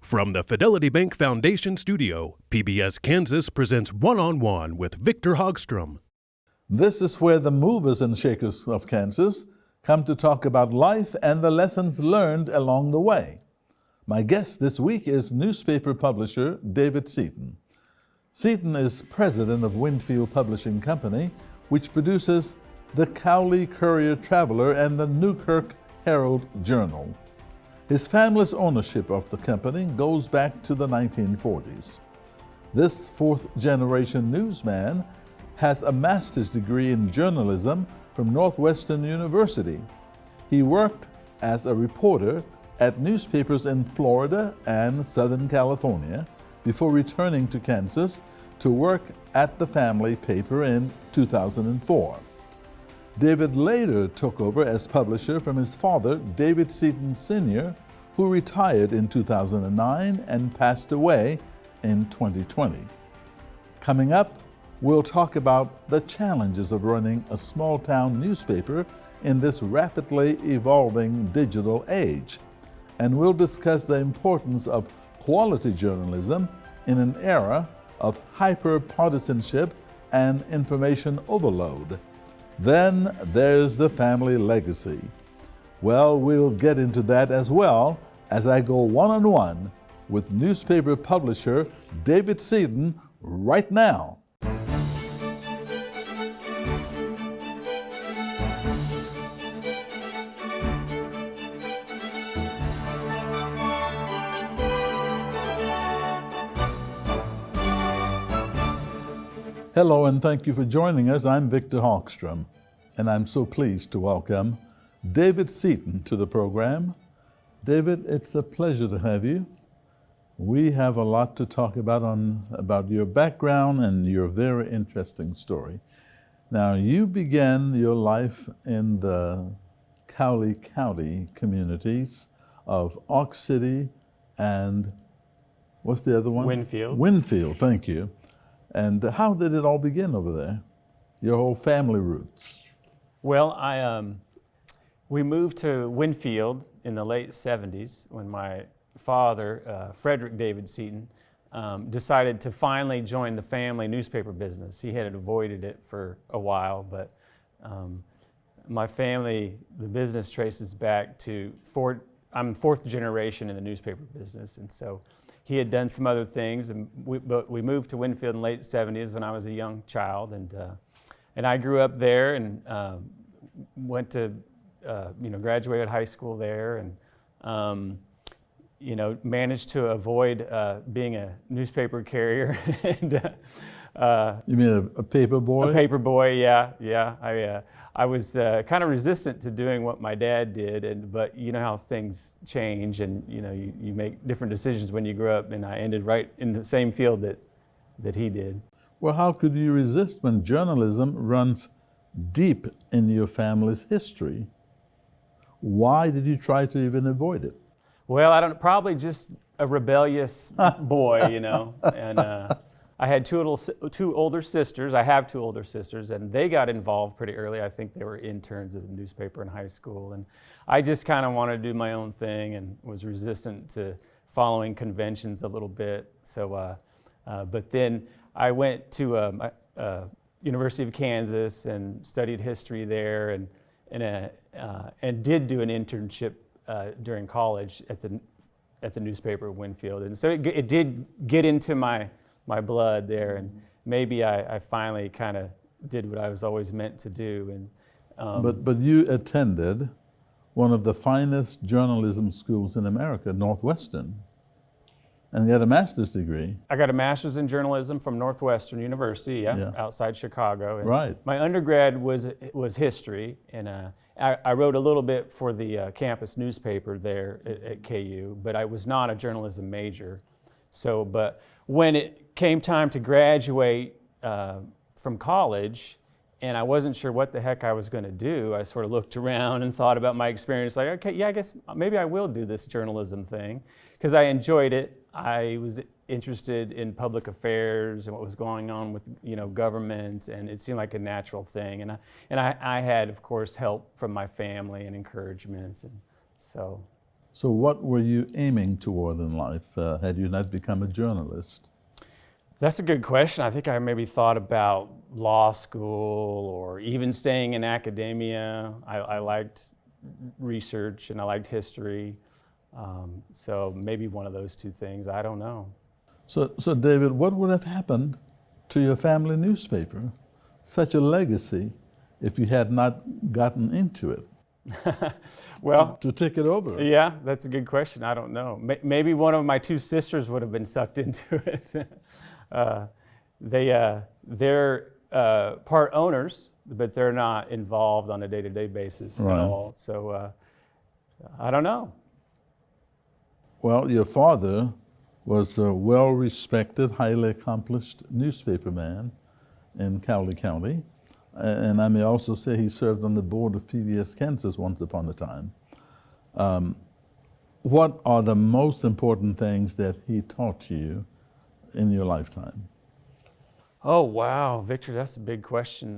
From the Fidelity Bank Foundation studio, PBS Kansas presents One-on-One with Victor Hogstrom. This is where the movers and shakers of Kansas come to talk about life and the lessons learned along the way. My guest this week is newspaper publisher David Seaton. Seaton is president of Winfield Publishing Company, which produces the Cowley Courier Traveler and the Newkirk Herald Journal. His family's ownership of the company goes back to the 1940s. This fourth-generation newsman has a master's degree in journalism from Northwestern University. He worked as a reporter at newspapers in Florida and Southern California before returning to Kansas to work at the family paper in 2004. David later took over as publisher from his father, David Seaton Sr., who retired in 2009 and passed away in 2020. Coming up, we'll talk about the challenges of running a small-town newspaper in this rapidly evolving digital age. And we'll discuss the importance of quality journalism in an era of hyper-partisanship and information overload. Then there's the family legacy. Well, we'll get into that as well as I go one-on-one with newspaper publisher David Seaton right now. Hello, and thank you for joining us. I'm Victor Hogstrom, and I'm so pleased to welcome David Seaton to the program. David, it's a pleasure to have you. We have a lot to talk about your background and your very interesting story. Now, you began your life in the Cowley County communities of Ox City and what's the other one? Winfield. Winfield, thank you. And how did it all begin over there? Your whole family roots? Well, we moved to Winfield in the late 70s when my father, Frederick David Seaton, decided to finally join the family newspaper business. He had avoided it for a while, but my family, the business traces back to I'm fourth generation in the newspaper business, and so he had done some other things, but we moved to Winfield in the late 70s when I was a young child, and I grew up there and went to, graduated high school there, and managed to avoid being a newspaper carrier. And, you mean a paper boy? A paper boy, yeah. I was kind of resistant to doing what my dad did, but you know how things change, and you make different decisions when you grow up, and I ended right in the same field that he did. Well, how could you resist when journalism runs deep in your family's history? Why did you try to even avoid it? Well, probably just a rebellious boy, and I had two older sisters. I have two older sisters, and they got involved pretty early. I think they were interns at the newspaper in high school, and I just kind of wanted to do my own thing and was resistant to following conventions a little bit. So, but then I went to University of Kansas and studied history there, and did do an internship during college at the newspaper at Winfield, and so it did get into my blood there, and maybe I finally kind of did what I was always meant to do. And but you attended one of the finest journalism schools in America, Northwestern, and you had a master's degree. I got a master's in journalism from Northwestern University, outside Chicago. And right. My undergrad was history, and I wrote a little bit for the campus newspaper there at KU, but I was not a journalism major. So, but when it came time to graduate from college, and I wasn't sure what the heck I was going to do, I sort of looked around and thought about my experience, like, okay, yeah, I guess maybe I will do this journalism thing, because I enjoyed it. I was interested in public affairs and what was going on with government, and it seemed like a natural thing. And I had, of course, help from my family and encouragement, and so. So what were you aiming toward in life had you not become a journalist? That's a good question. I think I maybe thought about law school or even staying in academia. I liked research and I liked history. So maybe one of those two things, I don't know. So David, what would have happened to your family newspaper, such a legacy, if you had not gotten into it? Well, to take it over. Yeah, that's a good question. I don't know. Maybe one of my two sisters would have been sucked into it. They're part owners, but they're not involved on a day-to-day basis at all. So I don't know. Well, your father was a well-respected, highly accomplished newspaperman in Cowley County. And I may also say he served on the board of PBS Kansas once upon a time. What are the most important things that he taught you in your lifetime? Oh, wow, Victor, that's a big question.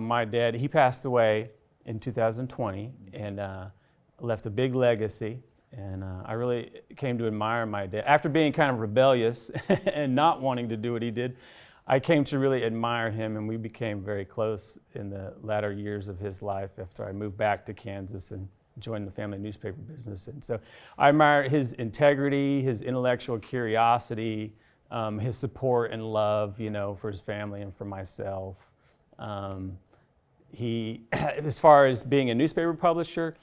My dad, he passed away in 2020 and left a big legacy. And I really came to admire my dad. After being kind of rebellious and not wanting to do what he did, I came to really admire him, and we became very close in the latter years of his life after I moved back to Kansas and joined the family newspaper business. And so I admire his integrity, his intellectual curiosity, his support and love, for his family and for myself. He, as far as being a newspaper publisher,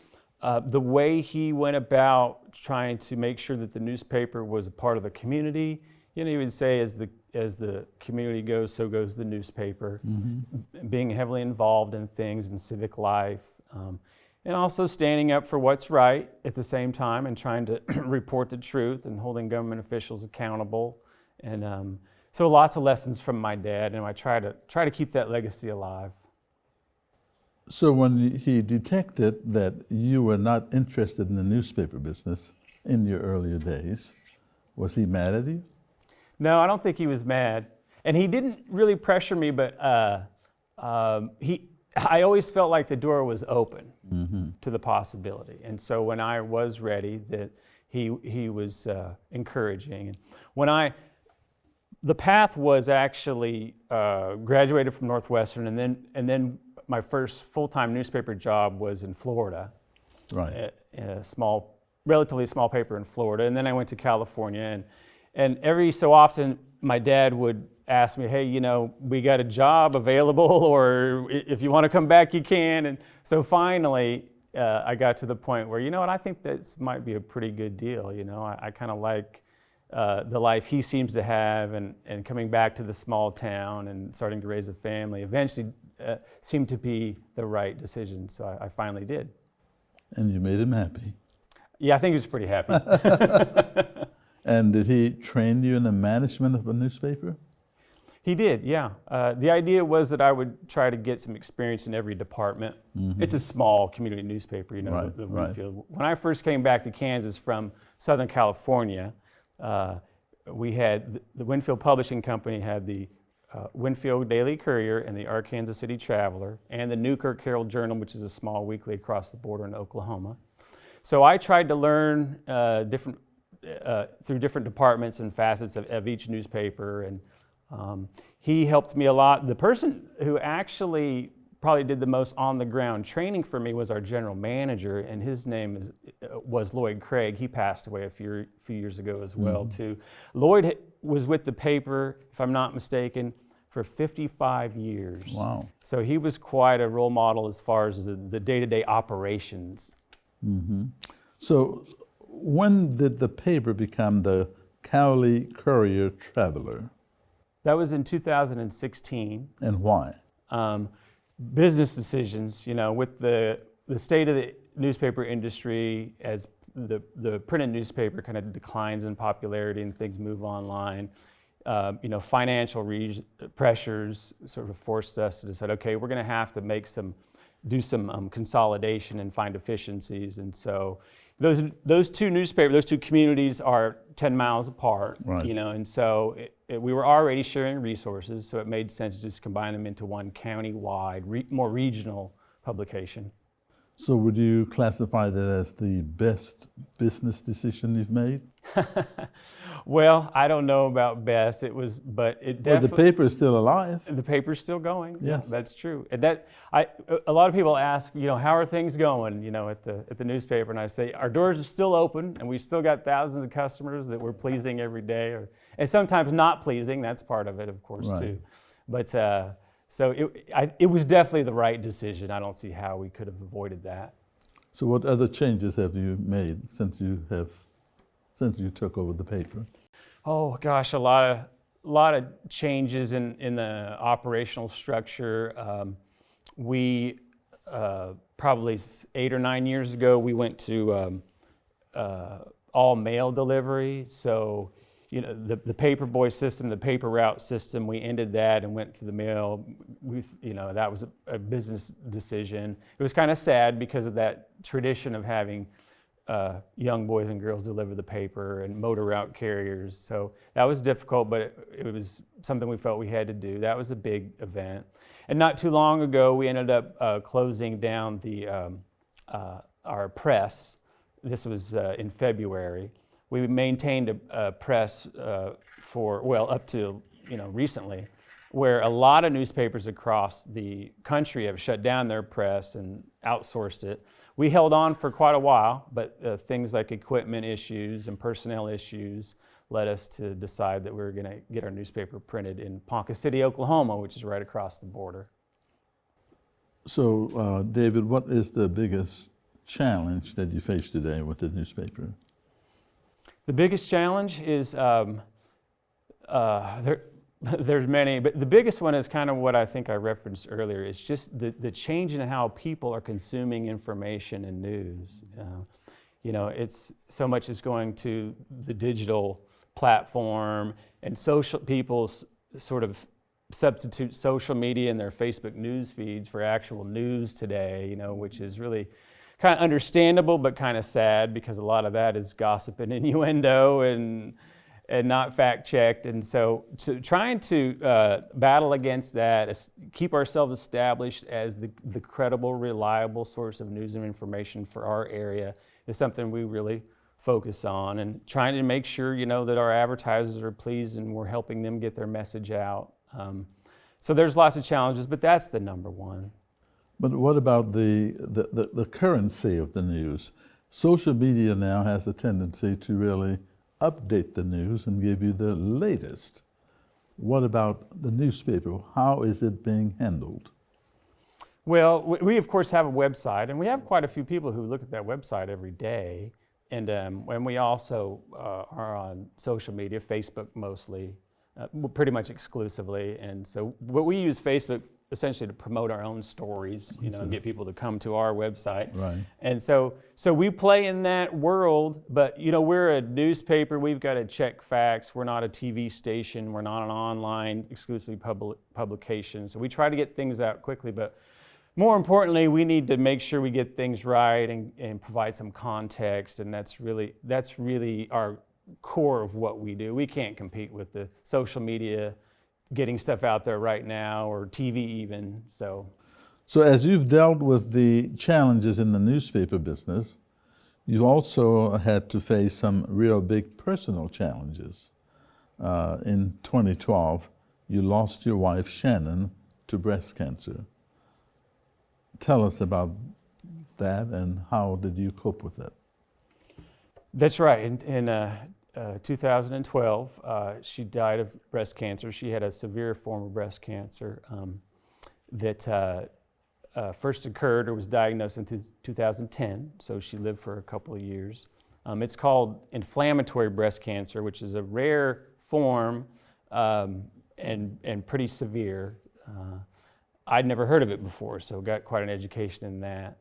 the way he went about trying to make sure that the newspaper was a part of the community, he would say, as the community goes, so goes the newspaper. Mm-hmm. Being heavily involved in things in civic life, and also standing up for what's right at the same time and trying to report the truth and holding government officials accountable. And so lots of lessons from my dad, and I try to keep that legacy alive. So when he detected that you were not interested in the newspaper business in your earlier days, was he mad at you? No, I don't think he was mad. And he didn't really pressure me, but I always felt like the door was open to the possibility. And so when I was ready, that he was encouraging. And the path was actually graduated from Northwestern, and then my first full-time newspaper job was in Florida, right? In a relatively small paper in Florida. And then I went to California, and every so often my dad would ask me, hey, we got a job available, or if you want to come back, you can. And so finally, I got to the point where, I think this might be a pretty good deal. I kind of like the life he seems to have, and coming back to the small town and starting to raise a family eventually seemed to be the right decision. So I finally did. And you made him happy. Yeah, I think he was pretty happy. And did he train you in the management of a newspaper? He did, yeah. The idea was that I would try to get some experience in every department. Mm-hmm. It's a small community newspaper, the Winfield. When I first came back to Kansas from Southern California, we had the Winfield Publishing Company had the Winfield Daily Courier and the Arkansas City Traveler, and the Newkirk Herald Journal, which is a small weekly across the border in Oklahoma. So I tried to learn through different departments and facets of each newspaper, and he helped me a lot. The person who actually probably did the most on-the-ground training for me was our general manager, and his name was Lloyd Craig. He passed away a few years ago as well, too. Lloyd was with the paper, if I'm not mistaken, for 55 years. Wow. So he was quite a role model as far as the day-to-day operations. Mm-hmm. So when did the paper become the Cowley Courier Traveler? That was in 2016. And why? Business decisions, with the state of the newspaper industry as the printed newspaper kind of declines in popularity and things move online. Financial pressures sort of forced us to decide, okay, we're going to have to do some consolidation and find efficiencies. And so those two communities are 10 miles apart, right. And so we were already sharing resources, so it made sense to just combine them into one county-wide, more regional publication. So would you classify that as the best business decision you've made? Well, I don't know about best. But it Well, the definitely. paper is still alive. The paper's still going. Yes. Yeah, that's true. And a lot of people ask, how are things going, at the newspaper, and I say our doors are still open, and we still got thousands of customers that we're pleasing every day, and sometimes not pleasing. That's part of it, of course, Right. too. But so it was definitely the right decision. I don't see how we could have avoided that. So what other changes have you made since you took over the paper? Oh gosh, a lot of changes in the operational structure. We probably 8 or 9 years ago, we went to all mail delivery. So the paper boy system, the paper route system, we ended that and went to the mail. That was a business decision. It was kind of sad because of that tradition of having young boys and girls deliver the paper and motor route carriers. So that was difficult, but it was something we felt we had to do. That was a big event. And not too long ago, we ended up closing down our press. This was in February. We maintained a press up to recently, where a lot of newspapers across the country have shut down their press and outsourced it. We held on for quite a while, but things like equipment issues and personnel issues led us to decide that we were going to get our newspaper printed in Ponca City, Oklahoma, which is right across the border. So, David, what is the biggest challenge that you face today with the newspaper? The biggest challenge is there's many, but the biggest one is kind of what I think I referenced earlier. It's just the change in how people are consuming information and news. It's so much is going to the digital platform, and people sort of substitute social media and their Facebook news feeds for actual news today, which is really kind of understandable, but kind of sad because a lot of that is gossip and innuendo and not fact-checked. And so trying to battle against that, keep ourselves established as the credible, reliable source of news and information for our area is something we really focus on, and trying to make sure, that our advertisers are pleased and we're helping them get their message out. So there's lots of challenges, but that's the number one. But what about the currency of the news? Social media now has a tendency to really update the news and give you the latest. What about the newspaper? How is it being handled? Well, we of course have a website, and we have quite a few people who look at that website every day. And we also are on social media, Facebook mostly, pretty much exclusively. And so we use Facebook essentially to promote our own stories, and get people to come to our website. Right. And so we play in that world, but we're a newspaper. We've got to check facts. We're not a TV station. We're not an online exclusively publication. So we try to get things out quickly, but more importantly, we need to make sure we get things right and provide some context, and that's really our core of what we do. We can't compete with the social media getting stuff out there right now, or TV even. So as you've dealt with the challenges in the newspaper business, you've also had to face some real big personal challenges. In 2012, you lost your wife, Shannon, to breast cancer. Tell us about that, and how did you cope with it? that's right. In 2012, she died of breast cancer. She had a severe form of breast cancer that first occurred or was diagnosed in 2010, so she lived for a couple of years. It's called inflammatory breast cancer, which is a rare form and pretty severe. I'd never heard of it before, so got quite an education in that.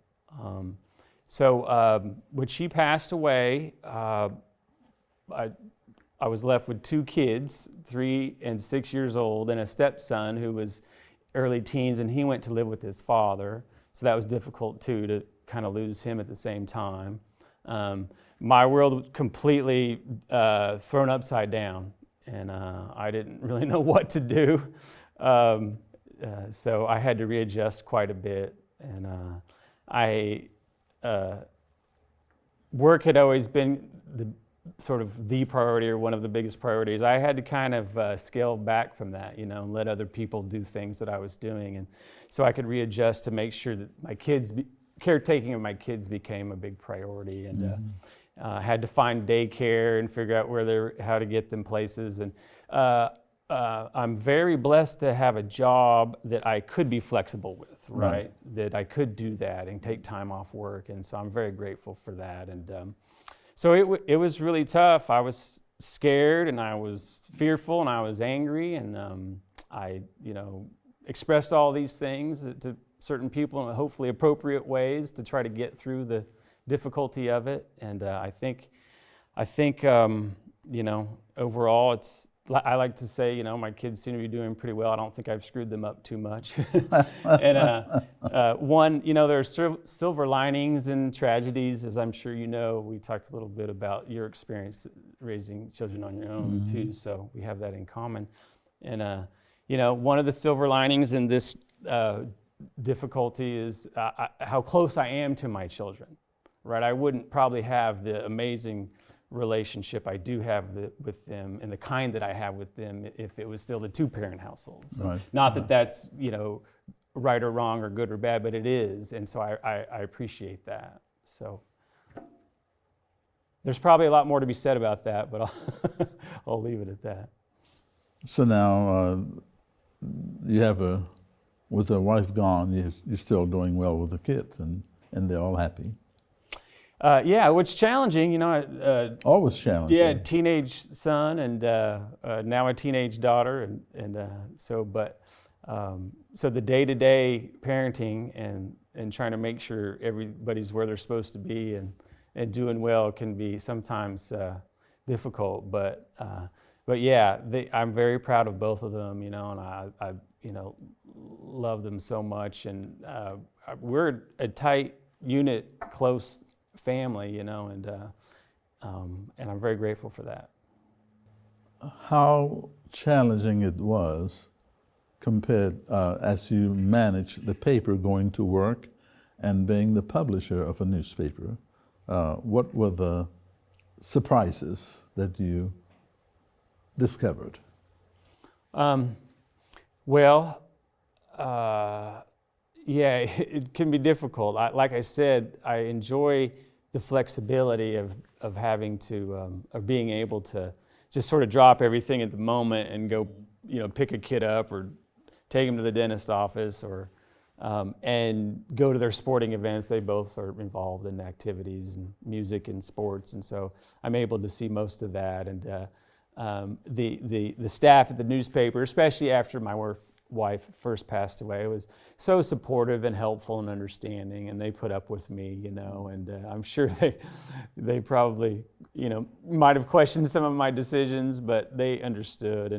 When she passed away, I was left with two kids, 3 and 6 years old, and a stepson who was early teens, and he went to live with his father. So that was difficult too, to kind of lose him at the same time. My world was completely thrown upside down, and I didn't really know what to do. So I had to readjust quite a bit, and work had always been the priority, or one of the biggest priorities. I had to kind of scale back from that, and let other people do things that I was doing, and so I could readjust to make sure that my caretaking of my kids became a big priority, and had to find daycare and figure out how to get them places, and I'm very blessed to have a job that I could be flexible with, right? That I could do that and take time off work, and so I'm very grateful for that. And so it was really tough. I was scared, and I was fearful, and I was angry, and I expressed all these things to certain people in hopefully appropriate ways to try to get through the difficulty of it. And I think overall I like to say, my kids seem to be doing pretty well. I don't think I've screwed them up too much. And there are silver linings and tragedies, as I'm sure you know. We talked a little bit about your experience raising children on your own too, so we have that in common. And one of the silver linings in this difficulty is how close I am to my children, right? I wouldn't probably have the amazing relationship I do have with them, and the kind that I have with them, if it was still the two-parent household. So not that that's right or wrong or good or bad, but it is, and so I appreciate that. So there's probably a lot more to be said about that, but I'll leave it at that. So now you have with a wife gone, you're still doing well with the kids, and they're all happy. It's challenging, always challenging. Yeah, teenage son, and now a teenage daughter, so the day-to-day parenting and trying to make sure everybody's where they're supposed to be and doing well can be sometimes difficult. But yeah, I'm very proud of both of them, and I love them so much, and we're a tight unit, close family, and I'm very grateful for that. How challenging it was compared as you managed the paper going to work and being the publisher of a newspaper. What were the surprises that you discovered? It can be difficult. Like I said, I enjoy the flexibility of having to, of being able to just sort of drop everything at the moment and go, pick a kid up or take him to the dentist's office or, and go to their sporting events. They both are involved in activities and music and sports, and so I'm able to see most of that. And the staff at the newspaper, especially after my wife first passed away, was so supportive and helpful and understanding, and they put up with me, and I'm sure they probably might have questioned some of my decisions, but they understood.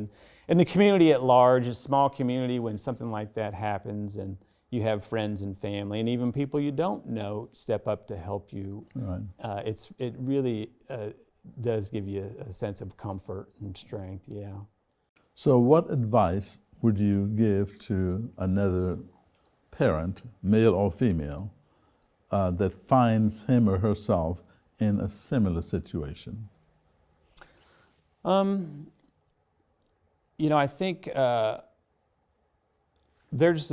And the community at large, a small community, when something like that happens and you have friends and family and even people you don't know step up to help you, it really does give you a sense of comfort and strength. Yeah. So what advice would you give to another parent, male or female, that finds him or herself in a similar situation? I think there's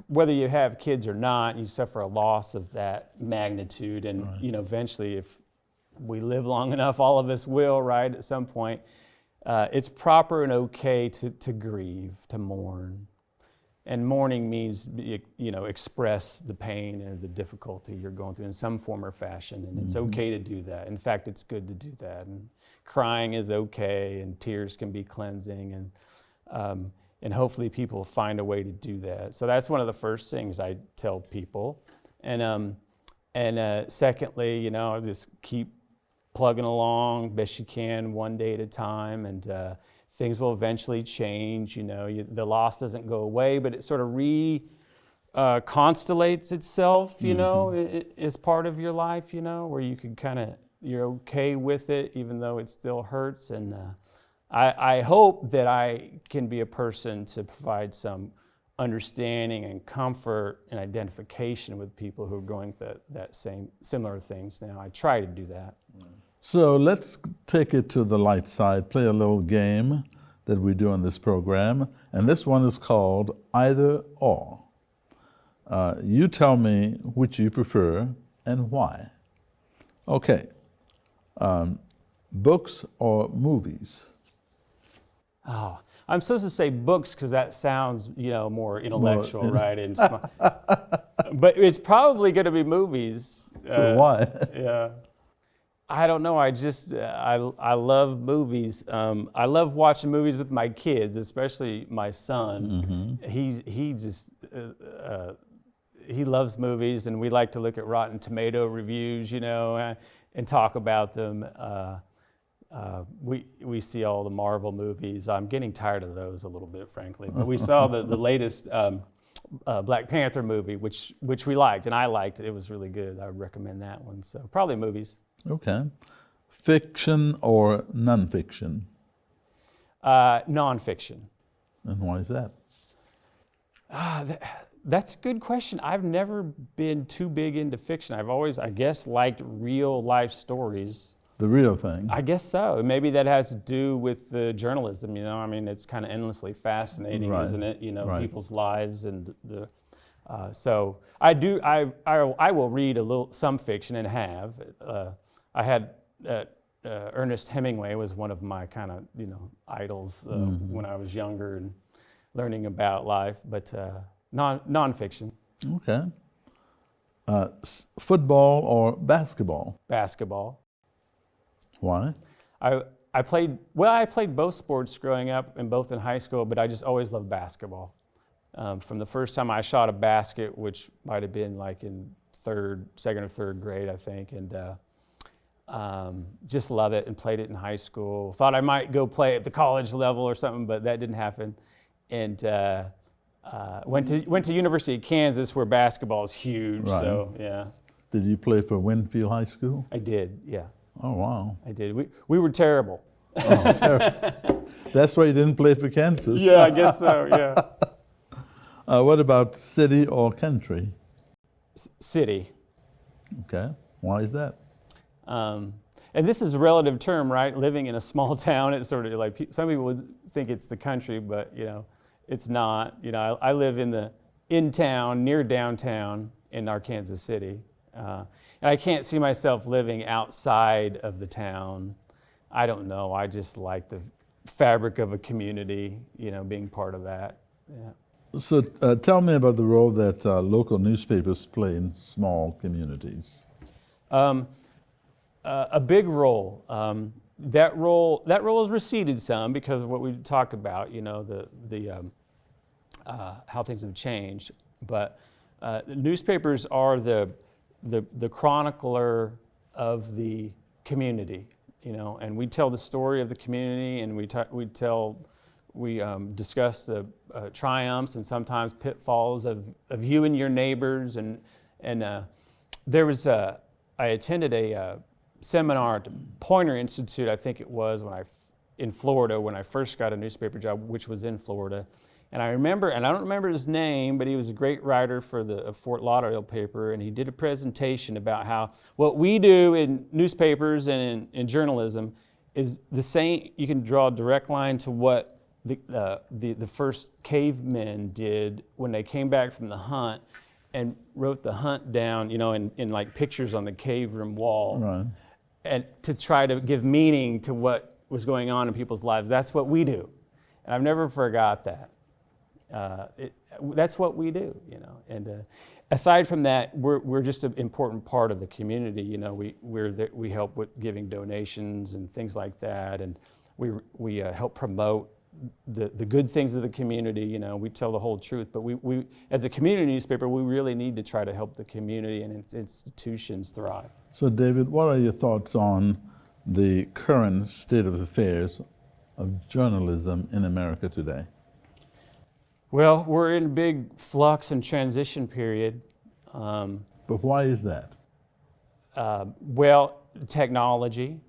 whether you have kids or not, you suffer a loss of that magnitude, and eventually, if we live long enough, all of us will, right? At some point. It's proper and okay to grieve, to mourn. And mourning means, express the pain and the difficulty you're going through in some form or fashion, and it's okay to do that. In fact, it's good to do that. And crying is okay, and tears can be cleansing, and hopefully people find a way to do that. So that's one of the first things I tell people. And secondly, just keep plugging along best you can, one day at a time, and things will eventually change. The loss doesn't go away, but it sort of constellates itself, as part of your life, where you can you're okay with it, even though it still hurts. And I hope that I can be a person to provide some understanding and comfort and identification with people who are going through that similar things now. I try to do that. So let's take it to the light side, play a little game that we do on this program, and this one is called Either Or. You tell me which you prefer and why. Okay. Books or movies? Oh, I'm supposed to say books because that sounds, more intellectual, right? And but it's probably going to be movies. So why? Yeah. I don't know. I just I love movies. I love watching movies with my kids, especially my son. Mm-hmm. He loves movies, and we like to look at Rotten Tomato reviews, and talk about them. We see all the Marvel movies. I'm getting tired of those a little bit, frankly. But we saw the latest Black Panther movie, which we liked, and I liked it. It was really good. I would recommend that one. So probably movies. Okay. Fiction or nonfiction? Nonfiction. And why is that? That's a good question. I've never been too big into fiction. I've always, I guess, liked real life stories. The real thing. I guess so. Maybe that has to do with the journalism, I mean, it's kind of endlessly fascinating, right. Isn't it? Right. People's lives and so I will read some fiction and have. I had Ernest Hemingway was one of my kind of, idols mm-hmm. when I was younger and learning about life, but nonfiction. Okay. Football or basketball? Basketball. Why? I played both sports growing up and both in high school, but I just always loved basketball. From the first time I shot a basket, which might have been like in second or third grade, I think, and just love it and played it in high school. Thought I might go play at the college level or something, but that didn't happen. And went to University of Kansas, where basketball is huge. Right. So yeah. Did you play for Winfield High School? I did, yeah. Oh, wow. I did. We were terrible. Oh, terrible. That's why you didn't play for Kansas. Yeah, I guess so, yeah. What about city or country? City. Okay. Why is that? And this is a relative term, right? Living in a small town, it's sort of like, some people would think it's the country, but, it's not. I live in town, near downtown in our Kansas City. And I can't see myself living outside of the town. I don't know. I just like the fabric of a community, being part of that. Yeah. So tell me about the role that local newspapers play in small communities. A big role. That role has receded some because of what we talked about. How things have changed. But the newspapers are the chronicler of the community, and we tell the story of the community, and we discuss the triumphs and sometimes pitfalls of you and your neighbors, and there was I attended a seminar at the Poynter Institute, I think it was, in Florida when I first got a newspaper job, which was in Florida. And I remember, and I don't remember his name, but he was a great writer for the Fort Lauderdale paper, and he did a presentation about how what we do in newspapers and in journalism is the same. You can draw a direct line to what the first cavemen did when they came back from the hunt and wrote the hunt down, in like pictures on the cave room wall, Right. and to try to give meaning to what was going on in people's lives. That's what we do, and I've never forgot that. That's what we do, And aside from that, we're just an important part of the community. We help with giving donations and things like that, and we help promote the good things of the community. We tell the whole truth. But we as a community newspaper, we really need to try to help the community and its institutions thrive. So, David, what are your thoughts on the current state of affairs of journalism in America today? Well, we're in a big flux and transition period. But why is that? Well, technology.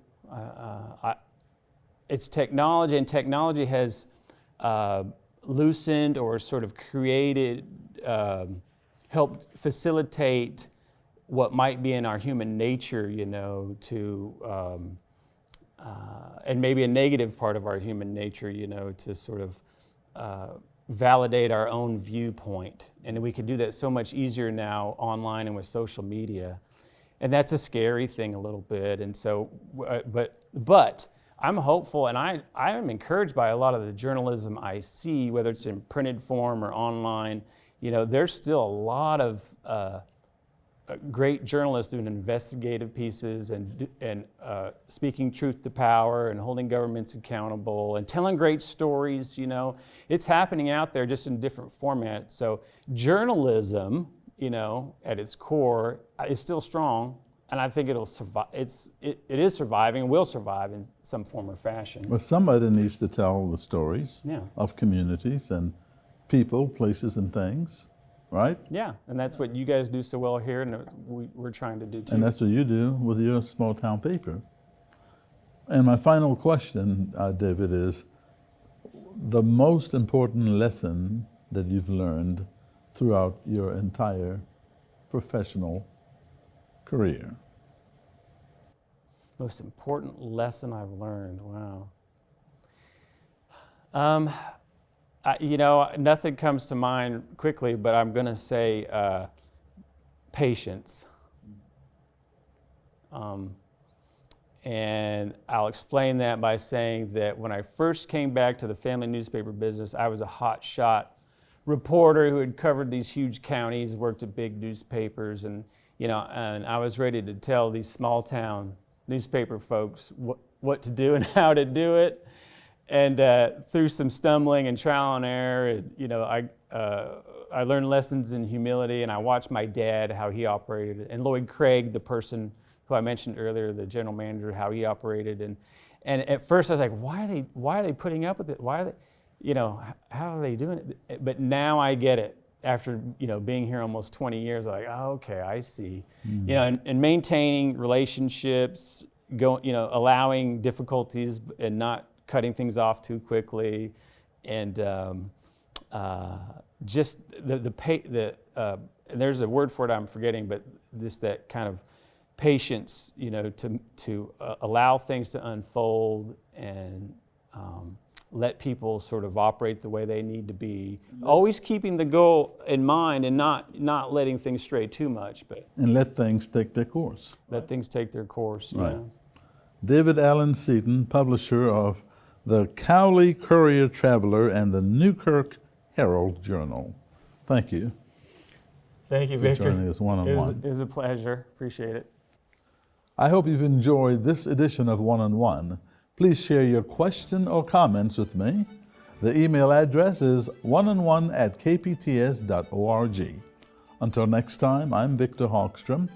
It's technology, and technology has loosened or sort of created, helped facilitate what might be in our human nature, to, and maybe a negative part of our human nature, to sort of validate our own viewpoint. And we can do that so much easier now online and with social media. And that's a scary thing a little bit. And so, but I'm hopeful, and I am encouraged by a lot of the journalism I see, whether it's in printed form or online. There's still a lot of great journalists doing investigative pieces and speaking truth to power and holding governments accountable and telling great stories. It's happening out there, just in different formats. So journalism, at its core, is still strong, and I think it'll survive. It is surviving, and will survive in some form or fashion. Well, somebody needs to tell the stories Yeah. of communities and people, places, and things, right? Yeah, and that's what you guys do so well here, and we're trying to do too. And that's what you do with your small town paper. And my final question, David, is the most important lesson that you've learned throughout your entire professional career? Most important lesson I've learned, wow. Nothing comes to mind quickly, but I'm going to say patience. And I'll explain that by saying that when I first came back to the family newspaper business, I was a hotshot reporter who had covered these huge counties, worked at big newspapers, and I was ready to tell these small town newspaper folks what to do and how to do it. And through some stumbling and trial and error, I learned lessons in humility, and I watched my dad, how he operated, and Lloyd Craig, the person who I mentioned earlier, the general manager, how he operated. And at first I was like, why are they putting up with it? Why are they, how are they doing it? But now I get it. After being here almost 20 years, I'm like, oh, okay, I see. And maintaining relationships, allowing difficulties and not cutting things off too quickly, and just and there's a word for it I'm forgetting, but that kind of patience, to allow things to unfold and let people sort of operate the way they need to be, always keeping the goal in mind and not letting things stray too much, but and let things take their course. Let things take their course. Right. David Allen Seaton, publisher of the Cowley Courier Traveler and the Newkirk Herald Journal. Thank you. Thank you, for Victor. joining us one-on-one. It was a pleasure. Appreciate it. I hope you've enjoyed this edition of One-on-One. Please share your question or comments with me. The email address is oneonone@kpts.org. Until next time, I'm Victor Hogstrom.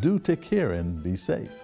Do take care and be safe.